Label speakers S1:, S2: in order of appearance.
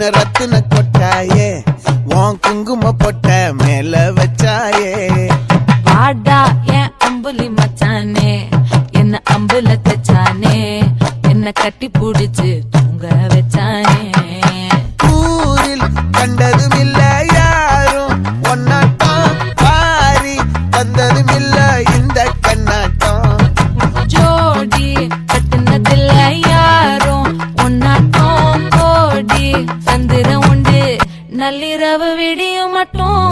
S1: சின்ன ரத்தின கொட்டாயே உன் குங்கும பொட்ட மேல வச்சாயே
S2: வாடா என் அம்புலி மச்சானே என்ன அம்புல தச்சானே என்ன கட்டி புடிச்சு தூங்க வச்சானே
S1: ஊரில் கண்டதும் இல்ல யாரும் ஒன்னாட்டம் பாரி வந்ததும் இல்ல இந்த கண்ணாட்டம்
S2: ஜோடி கட்டுனதில்ல யாரும் ஒன்னாட்டம் கோடி சந்திர உண்டு நள்ளிரவு விடியும் மட்டும்